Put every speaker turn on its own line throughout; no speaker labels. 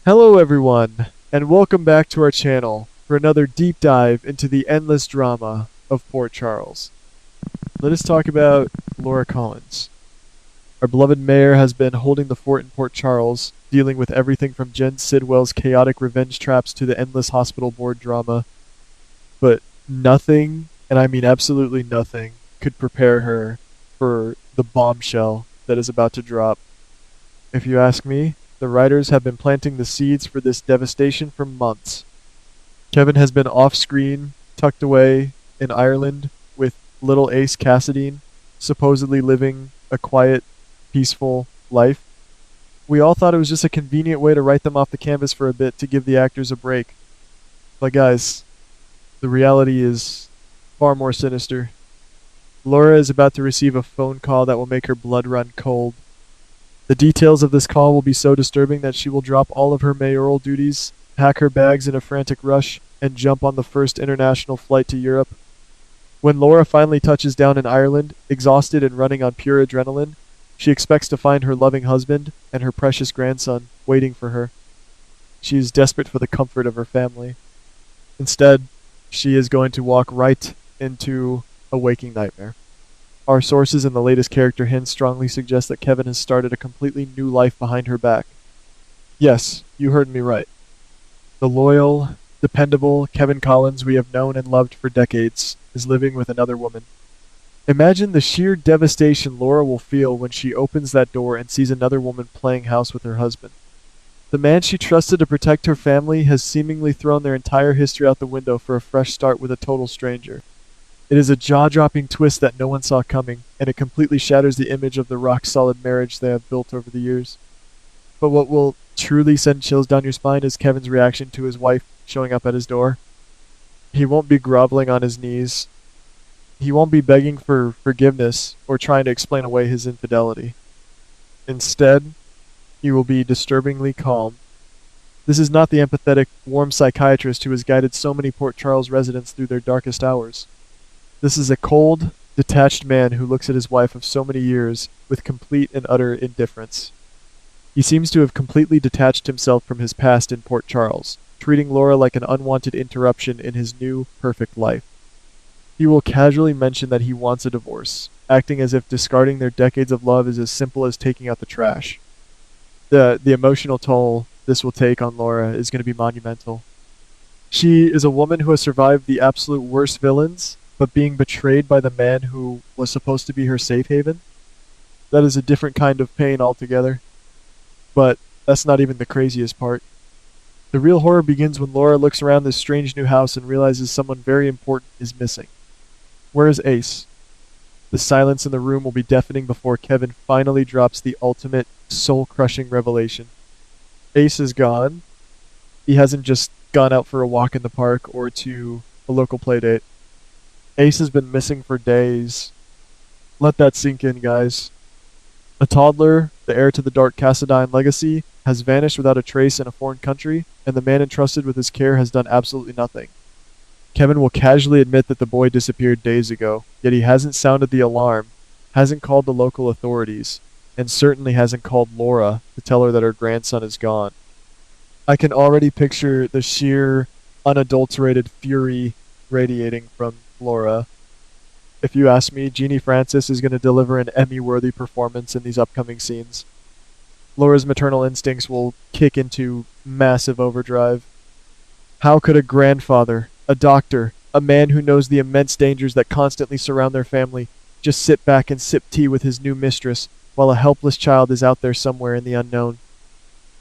Hello everyone, and welcome back to our channel for another deep dive into the endless drama of Port Charles. Let us talk about Laura Collins. Our beloved mayor has been holding the fort in Port Charles, dealing with everything from Jen Sidwell's chaotic revenge traps to the endless hospital board drama, but nothing, and I mean absolutely nothing, could prepare her for the bombshell that is about to drop. If you ask me, the writers have been planting the seeds for this devastation for months. Kevin has been off screen, tucked away in Ireland with little Ace Cassadine, supposedly living a quiet, peaceful life. We all thought it was just a convenient way to write them off the canvas for a bit to give the actors a break. But guys, the reality is far more sinister. Laura is about to receive a phone call that will make her blood run cold. The details of this call will be so disturbing that she will drop all of her mayoral duties, pack her bags in a frantic rush, and jump on the first international flight to Europe. When Laura finally touches down in Ireland, exhausted and running on pure adrenaline, she expects to find her loving husband and her precious grandson waiting for her. She is desperate for the comfort of her family. Instead, she is going to walk right into a waking nightmare. Our sources and the latest character hints strongly suggest that Kevin has started a completely new life behind her back. Yes, you heard me right. The loyal, dependable Kevin Collins we have known and loved for decades is living with another woman. Imagine the sheer devastation Laura will feel when she opens that door and sees another woman playing house with her husband. The man she trusted to protect her family has seemingly thrown their entire history out the window for a fresh start with a total stranger. It is a jaw-dropping twist that no one saw coming, and it completely shatters the image of the rock-solid marriage they have built over the years. But what will truly send chills down your spine is Kevin's reaction to his wife showing up at his door. He won't be groveling on his knees. He won't be begging for forgiveness or trying to explain away his infidelity. Instead, he will be disturbingly calm. This is not the empathetic, warm psychiatrist who has guided so many Port Charles residents through their darkest hours. This is a cold, detached man who looks at his wife of so many years with complete and utter indifference. He seems to have completely detached himself from his past in Port Charles, treating Laura like an unwanted interruption in his new, perfect life. He will casually mention that he wants a divorce, acting as if discarding their decades of love is as simple as taking out the trash. The emotional toll this will take on Laura is going to be monumental. She is a woman who has survived the absolute worst villains, but being betrayed by the man who was supposed to be her safe haven, that is a different kind of pain altogether. But that's not even the craziest part. The real horror begins when Laura looks around this strange new house and realizes someone very important is missing. Where is Ace? The silence in the room will be deafening before Kevin finally drops the ultimate, soul-crushing revelation. Ace is gone. He hasn't just gone out for a walk in the park or to a local playdate. Ace has been missing for days. Let that sink in, guys. A toddler, the heir to the Dark Cassadine legacy, has vanished without a trace in a foreign country, and the man entrusted with his care has done absolutely nothing. Kevin will casually admit that the boy disappeared days ago, yet he hasn't sounded the alarm, hasn't called the local authorities, and certainly hasn't called Laura to tell her that her grandson is gone. I can already picture the sheer, unadulterated fury radiating from Laura. If you ask me, Jeannie Francis is going to deliver an Emmy-worthy performance in these upcoming scenes. Laura's maternal instincts will kick into massive overdrive. How could a grandfather, a doctor, a man who knows the immense dangers that constantly surround their family, just sit back and sip tea with his new mistress while a helpless child is out there somewhere in the unknown?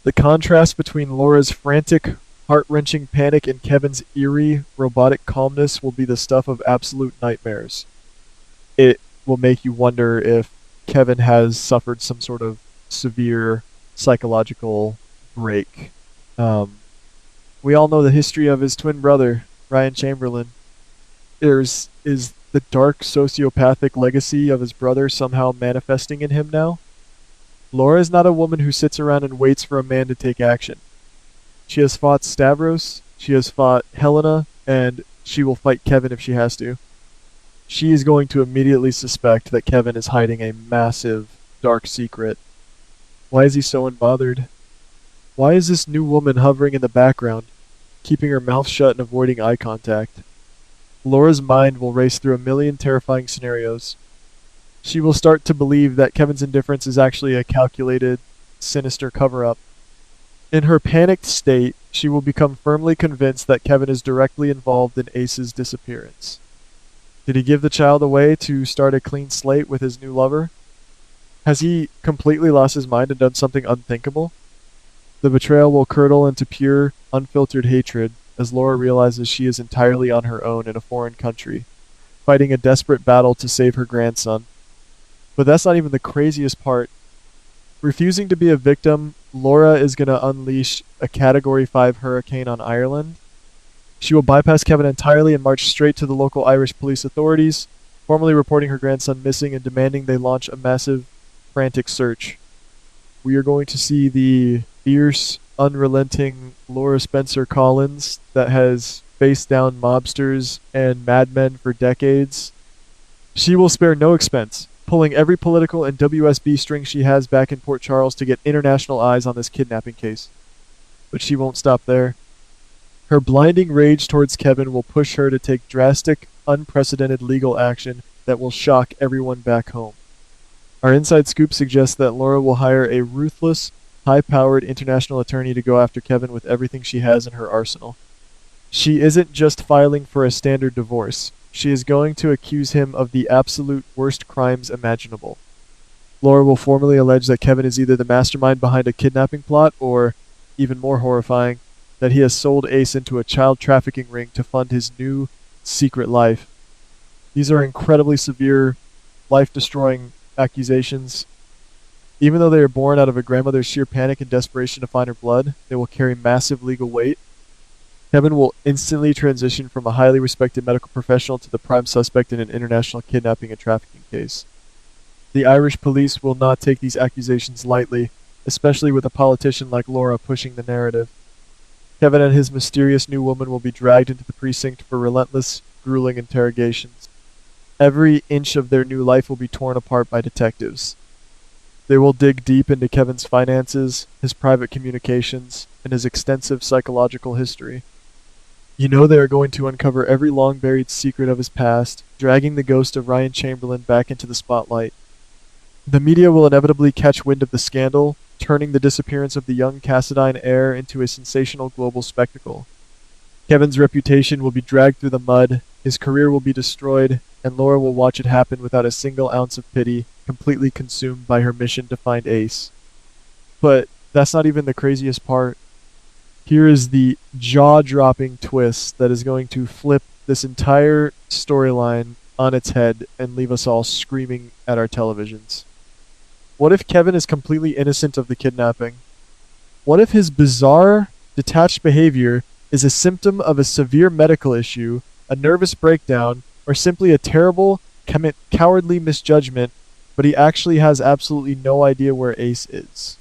The contrast between Laura's frantic, heart-wrenching panic and Kevin's eerie, robotic calmness will be the stuff of absolute nightmares. It will make you wonder if Kevin has suffered some sort of severe psychological break. We all know the history of his twin brother, Ryan Chamberlain. Is the dark sociopathic legacy of his brother somehow manifesting in him now? Laura is not a woman who sits around and waits for a man to take action. She has fought Stavros, she has fought Helena, and she will fight Kevin if she has to. She is going to immediately suspect that Kevin is hiding a massive, dark secret. Why is he so unbothered? Why is this new woman hovering in the background, keeping her mouth shut and avoiding eye contact? Laura's mind will race through a million terrifying scenarios. She will start to believe that Kevin's indifference is actually a calculated, sinister cover up. In her panicked state, she will become firmly convinced that Kevin is directly involved in Ace's disappearance. Did he give the child away to start a clean slate with his new lover? Has he completely lost his mind and done something unthinkable? The betrayal will curdle into pure, unfiltered hatred as Laura realizes she is entirely on her own in a foreign country, fighting a desperate battle to save her grandson. But that's not even the craziest part. Refusing to be a victim, Laura is going to unleash a Category 5 hurricane on Ireland. She will bypass Kevin entirely and march straight to the local Irish police authorities, formally reporting her grandson missing and demanding they launch a massive, frantic search. We are going to see the fierce, unrelenting Laura Spencer Collins that has faced down mobsters and madmen for decades. She will spare no expense, pulling every political and WSB string she has back in Port Charles to get international eyes on this kidnapping case. But she won't stop there. Her blinding rage towards Kevin will push her to take drastic, unprecedented legal action that will shock everyone back home. Our inside scoop suggests that Laura will hire a ruthless, high-powered international attorney to go after Kevin with everything she has in her arsenal. She isn't just filing for a standard divorce. She is going to accuse him of the absolute worst crimes imaginable. Laura will formally allege that Kevin is either the mastermind behind a kidnapping plot or, even more horrifying, that he has sold Ace into a child trafficking ring to fund his new, secret life. These are incredibly severe, life-destroying accusations. Even though they are born out of a grandmother's sheer panic and desperation to find her blood, they will carry massive legal weight. Kevin will instantly transition from a highly respected medical professional to the prime suspect in an international kidnapping and trafficking case. The Irish police will not take these accusations lightly, especially with a politician like Laura pushing the narrative. Kevin and his mysterious new woman will be dragged into the precinct for relentless, grueling interrogations. Every inch of their new life will be torn apart by detectives. They will dig deep into Kevin's finances, his private communications, and his extensive psychological history. You know they are going to uncover every long-buried secret of his past, dragging the ghost of Ryan Chamberlain back into the spotlight. The media will inevitably catch wind of the scandal, turning the disappearance of the young Cassadine heir into a sensational global spectacle. Kevin's reputation will be dragged through the mud, his career will be destroyed, and Laura will watch it happen without a single ounce of pity, completely consumed by her mission to find Ace. But that's not even the craziest part. Here is the jaw-dropping twist that is going to flip this entire storyline on its head and leave us all screaming at our televisions. What if Kevin is completely innocent of the kidnapping? What if his bizarre, detached behavior is a symptom of a severe medical issue, a nervous breakdown, or simply a terrible, cowardly misjudgment, but he actually has absolutely no idea where Ace is?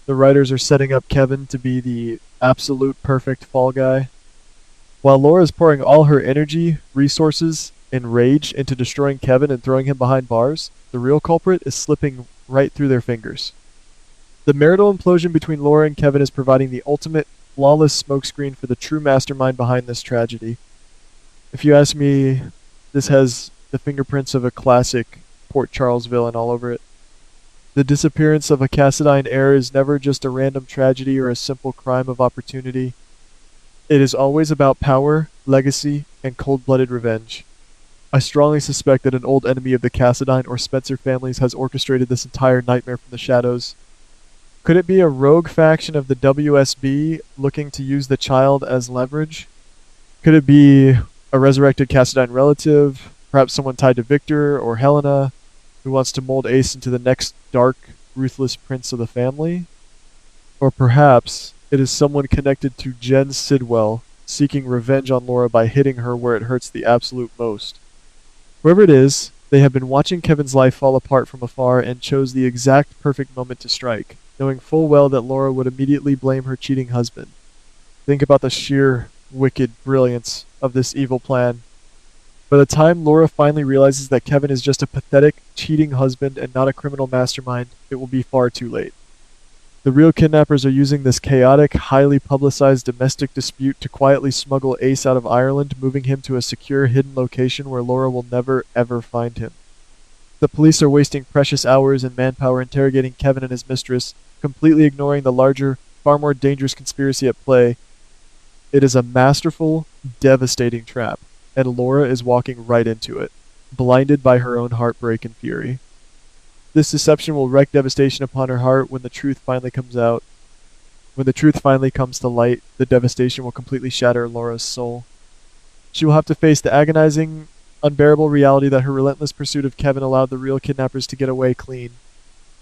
The writers are setting up Kevin to be the absolute perfect fall guy. While Laura is pouring all her energy, resources, and rage into destroying Kevin and throwing him behind bars, the real culprit is slipping right through their fingers. The marital implosion between Laura and Kevin is providing the ultimate, flawless smokescreen for the true mastermind behind this tragedy. If you ask me, this has the fingerprints of a classic Port Charles villain all over it. The disappearance of a Cassadine heir is never just a random tragedy or a simple crime of opportunity. It is always about power, legacy, and cold-blooded revenge. I strongly suspect that an old enemy of the Cassadine or Spencer families has orchestrated this entire nightmare from the shadows. Could it be a rogue faction of the WSB looking to use the child as leverage? Could it be a resurrected Cassadine relative, perhaps someone tied to Victor or Helena, who wants to mold Ace into the next dark, ruthless prince of the family? Or perhaps it is someone connected to Jen Sidwell, seeking revenge on Laura by hitting her where it hurts the absolute most. Whoever it is, they have been watching Kevin's life fall apart from afar and chose the exact perfect moment to strike, knowing full well that Laura would immediately blame her cheating husband. Think about the sheer, wicked brilliance of this evil plan. By the time Laura finally realizes that Kevin is just a pathetic, cheating husband and not a criminal mastermind, it will be far too late. The real kidnappers are using this chaotic, highly publicized domestic dispute to quietly smuggle Ace out of Ireland, moving him to a secure, hidden location where Laura will never, ever find him. The police are wasting precious hours and manpower interrogating Kevin and his mistress, completely ignoring the larger, far more dangerous conspiracy at play. It is a masterful, devastating trap, and Laura is walking right into it, blinded by her own heartbreak and fury. This deception will wreak devastation upon her heart when the truth finally comes out. When the truth finally comes to light, the devastation will completely shatter Laura's soul. She will have to face the agonizing, unbearable reality that her relentless pursuit of Kevin allowed the real kidnappers to get away clean.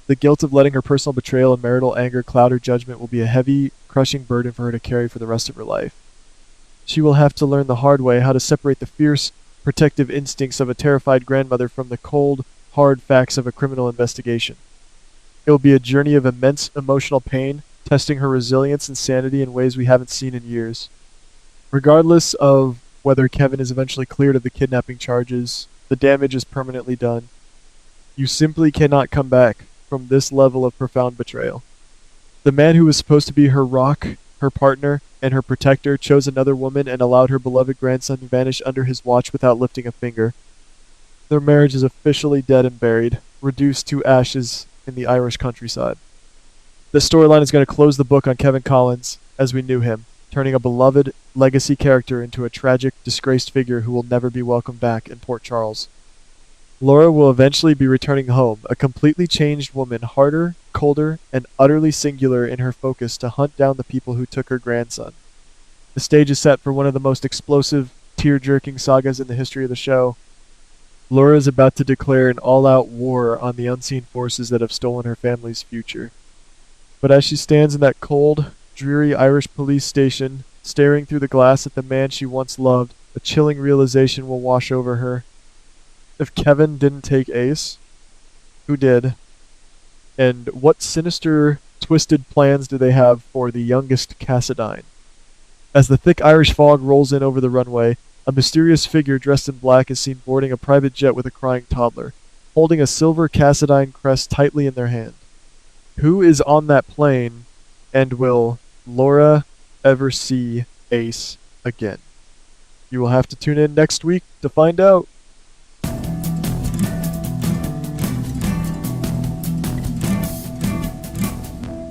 The guilt of letting her personal betrayal and marital anger cloud her judgment will be a heavy, crushing burden for her to carry for the rest of her life. She will have to learn the hard way how to separate the fierce, protective instincts of a terrified grandmother from the cold, hard facts of a criminal investigation. It will be a journey of immense emotional pain, testing her resilience and sanity in ways we haven't seen in years. Regardless of whether Kevin is eventually cleared of the kidnapping charges, the damage is permanently done. You simply cannot come back from this level of profound betrayal. The man who was supposed to be her rock, her partner, and her protector chose another woman and allowed her beloved grandson to vanish under his watch without lifting a finger. Their marriage is officially dead and buried, reduced to ashes in the Irish countryside. This storyline is going to close the book on Kevin Collins as we knew him, turning a beloved legacy character into a tragic, disgraced figure who will never be welcomed back in Port Charles. Laura will eventually be returning home, a completely changed woman, harder, colder, and utterly singular in her focus to hunt down the people who took her grandson. The stage is set for one of the most explosive, tear-jerking sagas in the history of the show. Laura is about to declare an all-out war on the unseen forces that have stolen her family's future. But as she stands in that cold, dreary Irish police station, staring through the glass at the man she once loved, a chilling realization will wash over her. If Kevin didn't take Ace, who did? And what sinister, twisted plans do they have for the youngest Cassadine? As the thick Irish fog rolls in over the runway, a mysterious figure dressed in black is seen boarding a private jet with a crying toddler, holding a silver Cassadine crest tightly in their hand. Who is on that plane, and will Laura ever see Ace again? You will have to tune in next week to find out.